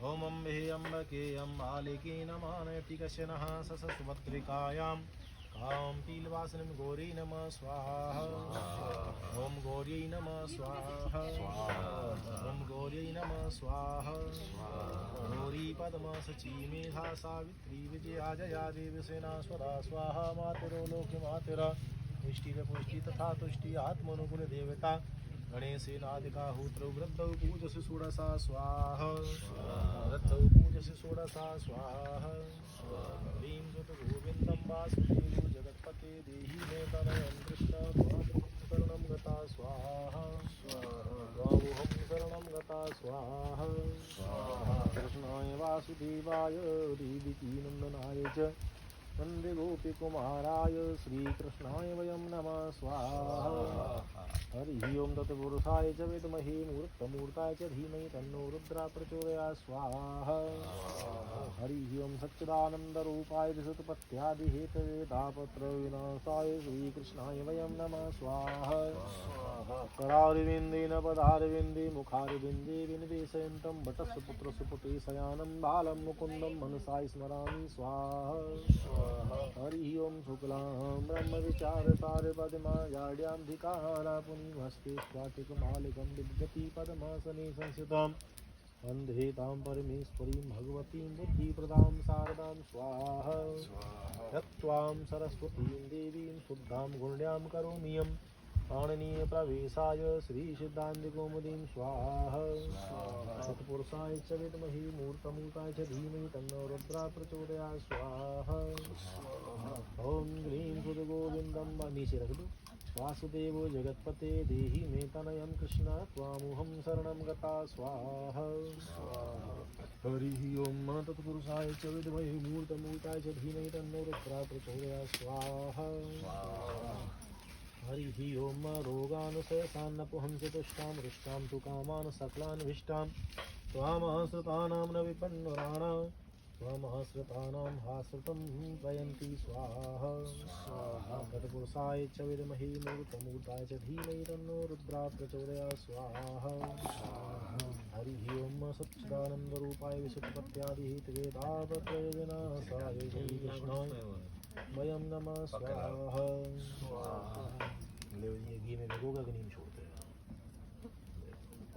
ओम अम्बे अम्बके अम्बालिके नमानयतिकस्य नः ससुभद्रिकायां कां पीलवासनं गौरी नमः स्वाहा। ओम गौरी नमः स्वाहा। ओम गौरी नमः स्वाहा। गौरी पद्म सची मेधा सावित्री विजया जया देवसेना स्वरा स्वाहा। मातरो लोके मातरा पुष्टि तथा तुष्टि आत्मनुकूल देवता गणेशेनादिका होत्रौ वृद्धौ पूजसि षोडशा स्वाहा। वृद्धौ पूजसि षोडशा स्वाहा। ह्रीं सुत गोविन्दं वासुदेवो जगत्पते देहि मे तनयं कृष्ण त्वां शरणं गता स्वाहा। त्वामहं शरणं गता स्वाहा। कृष्णाय वासुदेवाय देवकीनन्दनाय च वन्दे गोपीकुमाराय श्रीकृष्णाय वयं नमः स्वाहा। हरि ओम तत्पुरुषाय च विद्महे मूर्तमूर्ताय च धीमहि तन्नो रुद्रः प्रचोदयात् स्वाहा। हरि ओम सच्चिदानन्दरूपाय विसुतपत्यादिहेतवे तापत्रविनाशाय श्रीकृष्णाय वयं नमः स्वाहा। करारविन्देन पदारविन्दे मुखारविन्दे विनिवेशयन्तं वटस्सुपुत्रसुपुटे शयानं बालं मुकुन्दं मनसा स्मरामि स्वाहा। हरि ओम शुक्लां ब्रह्मविचारसारपद्माजाड्यां धिकारापुनीमस्ते स्वातिकमालिकं विदधति पद्मासने संस्थितां वन्दे तां परमेश्वरीं भगवतीं बुद्धिप्रदां शारदां स्वाहा। यत्त्वां सरस्वतीं देवीं शुद्धां गुण्यां करोमि यं पाणिनीयप्रवेशाय श्रीसिद्धान्तिकौमुदीं स्वाहा। सत्पुरुषाय च विद्महे मूर्तमूर्ताय च धीमहि तन्नो रुद्रः प्रचोदयात् स्वाहा। ओम ह्रीं सुतगोविन्दं नीचे रख दो। वासुदेवो जगत्पते देहि मे तनयं कृष्ण त्वामहं शरणं गता स्वाहा। हरि ओम तत्पुरुषाय च विद्महे मूर्तमूर्ताय च धीमहि तन्नो रुद्रः प्रचोदयात् स्वाहा। हरि ओम रोगानुशयसान्नपुहंसि तुष्टां हृष्टां तु कामान् सकलान्विष्टां त्वामाश्रितानां न विपन्नुराणां त्वामाश्रितानां हाश्रितं प्रयन्ति स्वाहा। तत्पुरुषाय च विद्महे मूर्तमूर्ताय च धीमहि तन्नो रुद्रः प्रचोदयात् स्वाहा। हरि ओम सच्चिदानन्दरूपाय विशुद्धपत्यादिहेतवे तापत्रयविनाशाय श्रीकृष्णाय वयं नमः स्वाहा। घी में भिगोगा कि नहीं छोड़ते हैं।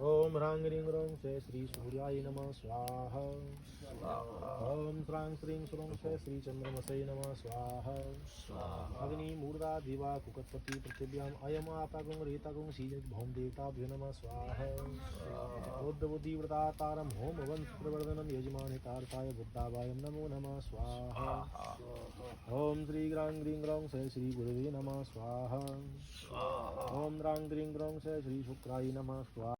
ओम ह्रांग ह्रीं रों से श्री सूर्याय नमः स्वाहा। ओम श्रांग श्रीं श्रों से श्री चंद्रमसे नमः स्वाहा। अग्नि मूर्धा दिवा कुकटपति पृथिव्याम अयम आपागुं रेतागुं शीजत भौम देवताभ्यो नमः स्वाहा। बुद्ध बुद्धिव्रतातारं होम वंश प्रवर्धनं यजमानितार्थाय बुद्धावायं नमो नमः स्वाहा। ओम श्री ग्रां ग्रीं ग्रौं से श्री गुरुवे नमः स्वाहा। ओम रां ग्रीं ग्रौं से श्री शुक्राय नमः स्वाहा।